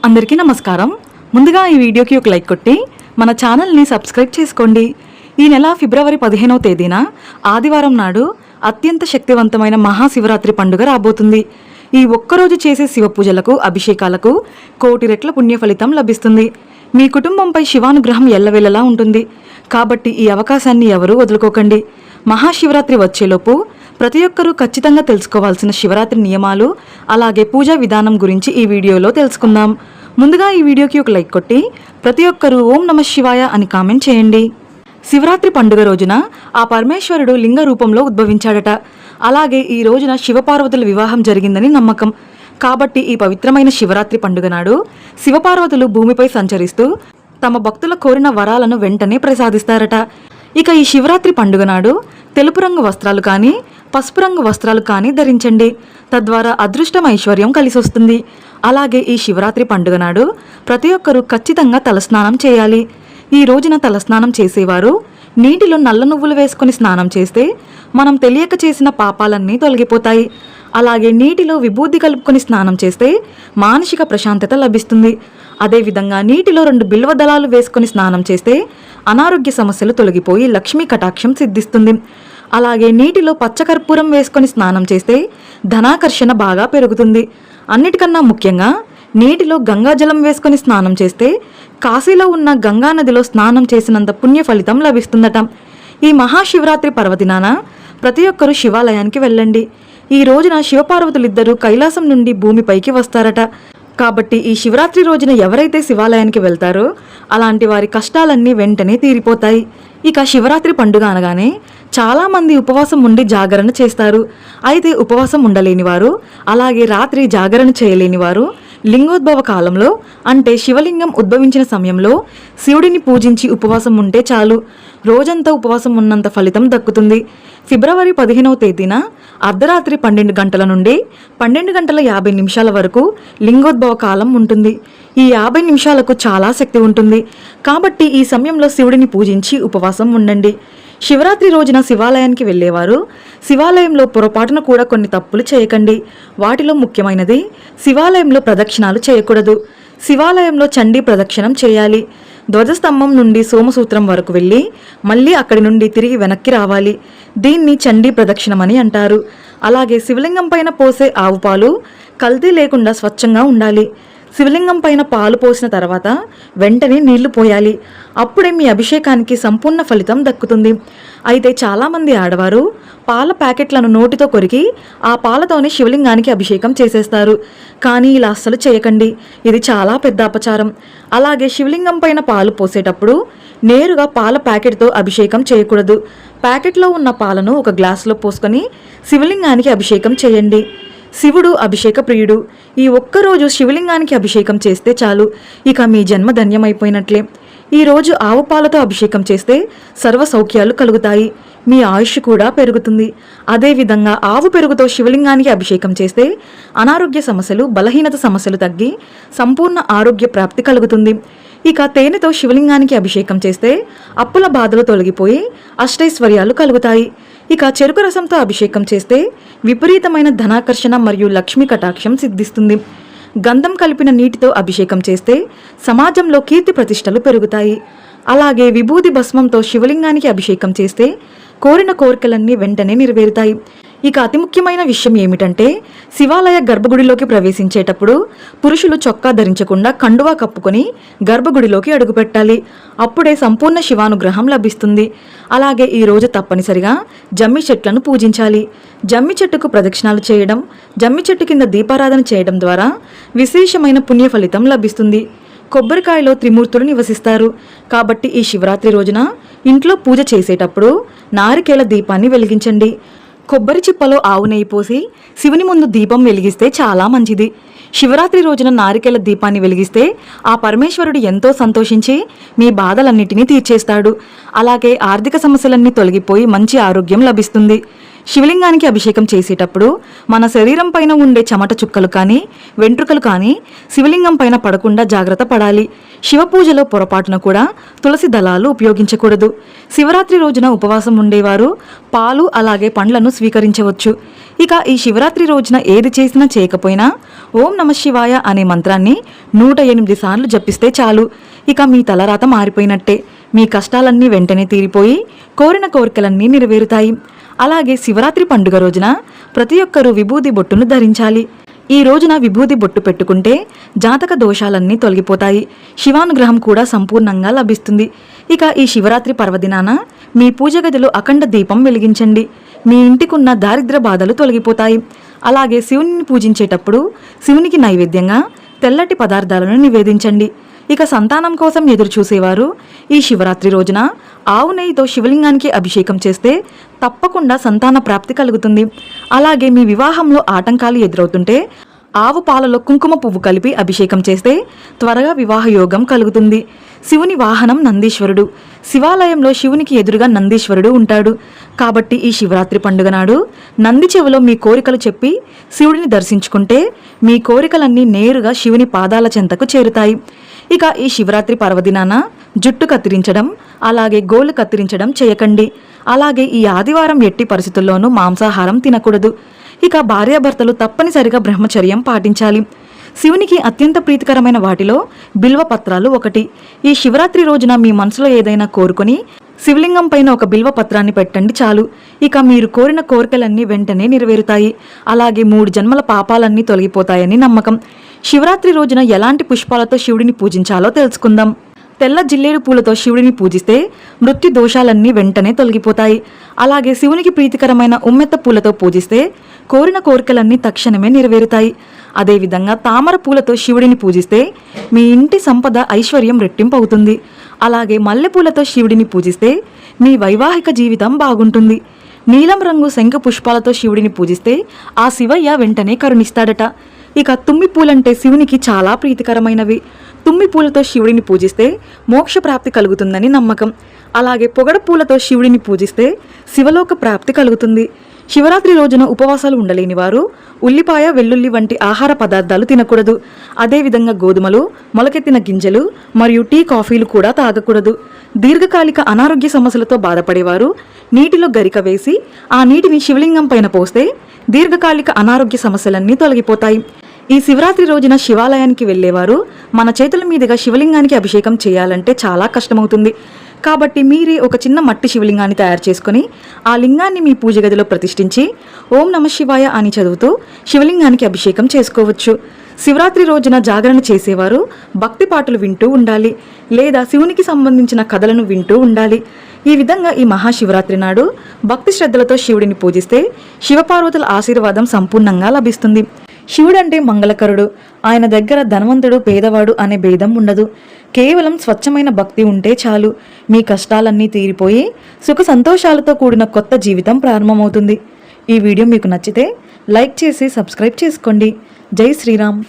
అందరికీ నమస్కారం. ముందుగా ఈ వీడియోకి ఒక లైక్ కొట్టి మన ఛానల్ని సబ్స్క్రైబ్ చేసుకోండి. ఈ నెల ఫిబ్రవరి 15వ తేదీన ఆదివారం నాడు అత్యంత శక్తివంతమైన మహాశివరాత్రి పండుగ రాబోతుంది. ఈ ఒక్కరోజు చేసే శివ పూజలకు, అభిషేకాలకు కోటి రెట్ల పుణ్య ఫలితం లభిస్తుంది. మీ కుటుంబంపై శివానుగ్రహం ఎల్లవేళలా ఉంటుంది. కాబట్టి ఈ అవకాశాన్ని ఎవరూ వదులుకోకండి. మహాశివరాత్రి వచ్చేలోపు ప్రతి ఒక్కరూ ఖచ్చితంగా తెలుసుకోవాల్సిన శివరాత్రి నియమాలు, అలాగే పూజా విధానం గురించి ఈ వీడియోలో తెలుసుకుందాం. ముందుగా ఈ వీడియోకి ఒక లైక్ కొట్టి ప్రతి ఒక్కరూ ఓం నమః శివాయ అని కామెంట్ చేయండి. శివరాత్రి పండుగ రోజున ఆ పరమేశ్వరుడు లింగ రూపంలో ఉద్భవించాడట. అలాగే ఈ రోజున శివపార్వతుల వివాహం జరిగిందని నమ్మకం. కాబట్టి ఈ పవిత్రమైన శివరాత్రి పండుగ నాడు శివపార్వతులు భూమిపై సంచరిస్తూ తమ భక్తుల కోరిన వరాలను వెంటనే ప్రసాదిస్తారట. ఇక ఈ శివరాత్రి పండుగ నాడు తెలుపు రంగు వస్త్రాలు కానీ, పసుపు రంగు వస్త్రాలు కానీ ధరించండి. తద్వారా అదృష్టం, ఐశ్వర్యం కలిసి వస్తుంది. అలాగే ఈ శివరాత్రి పండుగ నాడు ప్రతి ఒక్కరూ ఖచ్చితంగా తలస్నానం చేయాలి. ఈ రోజున తలస్నానం చేసేవారు నీటిలో నల్ల నువ్వులు వేసుకుని స్నానం చేస్తే మనం తెలియక చేసిన పాపాలన్నీ తొలగిపోతాయి. అలాగే నీటిలో విభూతి కలుపుకొని స్నానం చేస్తే మానసిక ప్రశాంతత లభిస్తుంది. అదేవిధంగా నీటిలో 2 బిల్వ దళాలు వేసుకొని స్నానం చేస్తే అనారోగ్య సమస్యలు తొలగిపోయి లక్ష్మీ కటాక్షం సిద్ధిస్తుంది. అలాగే నీటిలో పచ్చకర్పూరం వేసుకొని స్నానం చేస్తే ధనాకర్షణ బాగా పెరుగుతుంది. అన్నిటికన్నా ముఖ్యంగా నీటిలో గంగాజలం వేసుకొని స్నానం చేస్తే కాశీలో ఉన్న గంగా నదిలో స్నానం చేసినంత పుణ్య ఫలితం లభిస్తుందట. ఈ మహాశివరాత్రి పర్వదినాన ప్రతి ఒక్కరూ శివాలయానికి వెళ్ళండి. ఈ రోజున శివపార్వతులిద్దరూ కైలాసం నుండి భూమిపైకి వస్తారట. కాబట్టి ఈ శివరాత్రి రోజున ఎవరైతే శివాలయానికి వెళ్తారో అలాంటి వారి కష్టాలన్నీ వెంటనే తీరిపోతాయి. ఇక శివరాత్రి పండుగ అనగానే చాలామంది ఉపవాసం ఉండి జాగరణ చేస్తారు. అయితే ఉపవాసం ఉండలేని వారు, అలాగే రాత్రి జాగరణ చేయలేని వారు లింగోద్భవ కాలంలో, అంటే శివలింగం ఉద్భవించిన సమయంలో శివుడిని పూజించి ఉపవాసం ఉంటే చాలు. రోజంతా ఉపవాసం ఉన్నంత ఫలితం దక్కుతుంది. ఫిబ్రవరి 15వ తేదీన అర్ధరాత్రి 12 గంటల నుండి 12 గంటల 50 నిమిషాల వరకు లింగోద్భవ కాలం ఉంటుంది. ఈ 50 నిమిషాలకు చాలా శక్తి ఉంటుంది. కాబట్టి ఈ సమయంలో శివుడిని పూజించి ఉపవాసం ఉండండి. శివరాత్రి రోజున శివాలయానికి వెళ్ళేవారు శివాలయంలో పొరపాటున కూడా కొన్ని తప్పులు చేయకండి. వాటిలో ముఖ్యమైనది శివాలయంలో ప్రదక్షిణాలు చేయకూడదు. శివాలయంలో చండీ ప్రదక్షిణం చేయాలి. ధ్వజస్తంభం నుండి సోమసూత్రం వరకు వెళ్ళి మళ్ళీ అక్కడి నుండి తిరిగి వెనక్కి రావాలి. దీన్ని చండీ ప్రదక్షిణమని అంటారు. అలాగే శివలింగం పైన పోసే ఆవు పాలు కల్తీ లేకుండా స్వచ్ఛంగా ఉండాలి. శివలింగం పైన పాలు పోసిన తర్వాత వెంటనే నీళ్లు పోయాలి. అప్పుడే మీ అభిషేకానికి సంపూర్ణ ఫలితం దక్కుతుంది. అయితే చాలామంది ఆడవారు పాల ప్యాకెట్లను నోటితో కొరికి ఆ పాలతోనే శివలింగానికి అభిషేకం చేసేస్తారు. కానీ ఇలా అస్సలు చేయకండి. ఇది చాలా పెద్ద అపచారం. అలాగే శివలింగం పైన పాలు పోసేటప్పుడు నేరుగా పాల ప్యాకెట్తో అభిషేకం చేయకూడదు. ప్యాకెట్లో ఉన్న పాలను ఒక గ్లాసులో పోసుకొని శివలింగానికి అభిషేకం చేయండి. శివుడు అభిషేక ప్రియుడు. ఈ ఒక్కరోజు శివలింగానికి అభిషేకం చేస్తే చాలు, ఇక మీ జన్మ ధన్యమైపోయినట్లే. ఈరోజు ఆవు పాలతో అభిషేకం చేస్తే సర్వ సౌఖ్యాలు కలుగుతాయి. మీ ఆయుష్ కూడా పెరుగుతుంది. అదేవిధంగా ఆవు పెరుగుతో శివలింగానికి అభిషేకం చేస్తే అనారోగ్య సమస్యలు, బలహీనత సమస్యలు తగ్గి సంపూర్ణ ఆరోగ్య ప్రాప్తి కలుగుతుంది. ఇక తేనెతో శివలింగానికి అభిషేకం చేస్తే అప్పుల బాధలు తొలగిపోయి అష్టైశ్వర్యాలు కలుగుతాయి. ఇక చెరుకు రసంతో అభిషేకం చేస్తే విపరీతమైన ధనాకర్షణ మరియు లక్ష్మీ కటాక్షం సిద్ధిస్తుంది. గంధం కలిపిన నీటితో అభిషేకం చేస్తే సమాజంలో కీర్తి ప్రతిష్టలు పెరుగుతాయి. అలాగే విభూది భస్మంతో శివలింగానికి అభిషేకం చేస్తే కోరిన కోరికలన్నీ వెంటనే నెరవేరుతాయి. ఇక అతి ముఖ్యమైన విషయం ఏమిటంటే శివాలయ గర్భగుడిలోకి ప్రవేశించేటప్పుడు పురుషులు చొక్కా ధరించకుండా కండువా కప్పుకొని గర్భగుడిలోకి అడుగుపెట్టాలి. అప్పుడే సంపూర్ణ శివానుగ్రహం లభిస్తుంది. అలాగే ఈ రోజు తప్పనిసరిగా జమ్మి చెట్లను పూజించాలి. జమ్మి చెట్టుకు ప్రదక్షిణాలు చేయడం, జమ్మి చెట్టు కింద దీపారాధన చేయడం ద్వారా విశేషమైన పుణ్య ఫలితం లభిస్తుంది. కొబ్బరికాయలో త్రిమూర్తులు నివసిస్తారు. కాబట్టి ఈ శివరాత్రి రోజున ఇంట్లో పూజ చేసేటప్పుడు నారికేల దీపాన్ని వెలిగించండి. కొబ్బరి చిప్పలో ఆవు నెయ్యి పోసి శివుని ముందు దీపం వెలిగిస్తే చాలా మంచిది. శివరాత్రి రోజున నారికేల దీపాన్ని వెలిగిస్తే ఆ పరమేశ్వరుడు ఎంతో సంతోషించి మీ బాధలన్నిటినీ తీర్చేస్తాడు. అలాగే ఆర్థిక సమస్యలన్నీ తొలగిపోయి మంచి ఆరోగ్యం లభిస్తుంది. శివలింగానికి అభిషేకం చేసేటప్పుడు మన శరీరం పైన ఉండే చెమట చుక్కలు కానీ, వెంట్రుకలు కానీ శివలింగం పైన పడకుండా జాగ్రత్త పడాలి. శివ పూజలో పొరపాటున కూడా తులసి దళాలు ఉపయోగించకూడదు. శివరాత్రి రోజున ఉపవాసం ఉండేవారు పాలు అలాగే పండ్లను స్వీకరించవచ్చు. ఇక ఈ శివరాత్రి రోజున ఏది చేసినా చేయకపోయినా ఓం నమ శివాయ అనే మంత్రాన్ని 108 సార్లు జపిస్తే చాలు. ఇక మీ తలరాత మారిపోయినట్టే. మీ కష్టాలన్నీ వెంటనే తీరిపోయి కోరిన కోరికలన్నీ నెరవేరుతాయి. అలాగే శివరాత్రి పండుగ రోజున ప్రతి ఒక్కరూ విభూది బొట్టును ధరించాలి. ఈ రోజున విభూది బొట్టు పెట్టుకుంటే జాతక దోషాలన్నీ తొలగిపోతాయి. శివానుగ్రహం కూడా సంపూర్ణంగా లభిస్తుంది. ఇక ఈ శివరాత్రి పర్వదినాన మీ పూజ గదిలో అఖండ దీపం వెలిగించండి. మీ ఇంటికున్న దారిద్ర బాధలు తొలగిపోతాయి. అలాగే శివుని పూజించేటప్పుడు శివునికి నైవేద్యంగా తెల్లటి పదార్థాలను నివేదించండి. ఇక సంతానం కోసం ఎదురు చూసేవారు ఈ శివరాత్రి రోజున ఆవు నెయ్యితో శివలింగానికి అభిషేకం చేస్తే తప్పకుండా సంతాన ప్రాప్తి కలుగుతుంది. అలాగే మీ వివాహంలో ఆటంకాలు ఎదురవుతుంటే ఆవు పాలలో కుంకుమ పువ్వు కలిపి అభిషేకం చేస్తే త్వరగా వివాహ యోగం కలుగుతుంది. శివుని వాహనం నందీశ్వరుడు. శివాలయంలో శివునికి ఎదురుగా నందీశ్వరుడు ఉంటాడు. కాబట్టి ఈ శివరాత్రి పండుగ నాడు నంది చెవిలో మీ కోరికలు చెప్పి శివుడిని దర్శించుకుంటే మీ కోరికలన్నీ నేరుగా శివుని పాదాల చెంతకు చేరుతాయి. ఇక ఈ శివరాత్రి పర్వదినాన జుట్టు కత్తిరించడం, అలాగే గోళ్లు కత్తిరించడం చేయకండి. అలాగే ఈ ఆదివారం ఎట్టి పరిస్థితుల్లోనూ మాంసాహారం తినకూడదు. ఇక భార్యాభర్తలు తప్పనిసరిగా బ్రహ్మచర్యం పాటించాలి. శివునికి అత్యంత ప్రీతికరమైన వాటిలో బిల్వ పత్రాలు ఒకటి. ఈ శివరాత్రి రోజున మీ మనసులో ఏదైనా కోరుకొని శివలింగం పైన ఒక బిల్వ పత్రాన్ని పెట్టండి చాలు. ఇక మీరు కోరిన కోరికలన్నీ వెంటనే నెరవేరుతాయి. అలాగే 3 జన్మల పాపాలన్నీ తొలగిపోతాయని నమ్మకం. శివరాత్రి రోజున ఎలాంటి పుష్పాలతో శివుడిని పూజించాలో తెలుసుకుందాం. తెల్ల జిల్లేడు పూలతో శివుడిని పూజిస్తే మృత్యు దోషాలన్నీ వెంటనే తొలగిపోతాయి. అలాగే శివునికి ప్రీతికరమైన ఉమ్మెత్త పూలతో పూజిస్తే కోరిన కోరికలన్నీ తక్షణమే నెరవేరుతాయి. అదేవిధంగా తామర పూలతో శివుడిని పూజిస్తే మీ ఇంటి సంపద ఐశ్వర్యం రెట్టింపు అవుతుంది. అలాగే మల్లెపూలతో శివుడిని పూజిస్తే మీ వైవాహిక జీవితం బాగుంటుంది. నీలం రంగు శంఖ పుష్పాలతో శివుడిని పూజిస్తే ఆ శివయ్య వెంటనే కరుణిస్తాడట. ఇక తుమ్మి పూలంటే శివునికి చాలా ప్రీతికరమైనవి. తుమ్మి పూలతో శివుడిని పూజిస్తే మోక్ష ప్రాప్తి కలుగుతుందని నమ్మకం. అలాగే పొగడ పూలతో శివుడిని పూజిస్తే శివలోక ప్రాప్తి కలుగుతుంది. శివరాత్రి రోజున ఉపవాసాలు ఉండలేని వారు ఉల్లిపాయ, వెల్లుల్లి వంటి ఆహార పదార్థాలు తినకూడదు. అదేవిధంగా గోధుమలు, మొలకెత్తిన గింజలు మరియు టీ, కాఫీలు కూడా తాగకూడదు. దీర్ఘకాలిక అనారోగ్య సమస్యలతో బాధపడేవారు నీటిలో గరిక వేసి ఆ నీటిని శివలింగం పైన పోస్తే దీర్ఘకాలిక అనారోగ్య సమస్యలన్నీ తొలగిపోతాయి. ఈ శివరాత్రి రోజున శివాలయానికి వెళ్లేవారు మన చేతుల మీదుగా శివలింగానికి అభిషేకం చేయాలంటే చాలా కష్టమవుతుంది. కాబట్టి మీరే ఒక చిన్న మట్టి శివలింగాన్ని తయారు చేసుకుని ఆ లింగాన్ని మీ పూజ గదిలో ప్రతిష్ఠించి ఓం నమ శివాయ అని చదువుతూ శివలింగానికి అభిషేకం చేసుకోవచ్చు. శివరాత్రి రోజున జాగరణ చేసేవారు భక్తి పాటలు వింటూ ఉండాలి, లేదా శివునికి సంబంధించిన కథలను వింటూ ఉండాలి. ఈ విధంగా ఈ మహాశివరాత్రి నాడు భక్తి శ్రద్ధలతో శివుడిని పూజిస్తే శివపార్వతుల ఆశీర్వాదం సంపూర్ణంగా లభిస్తుంది. శివుడంటే మంగళకరుడు. ఆయన దగ్గర ధనవంతుడు, పేదవాడు అనే భేదం ఉండదు. కేవలం స్వచ్ఛమైన భక్తి ఉంటే చాలు. మీ కష్టాలన్నీ తీరిపోయి సుఖ సంతోషాలతో కూడిన కొత్త జీవితం ప్రారంభమవుతుంది. ఈ వీడియో మీకు నచ్చితే లైక్ చేసి సబ్స్క్రైబ్ చేసుకోండి. జై శ్రీరామ్.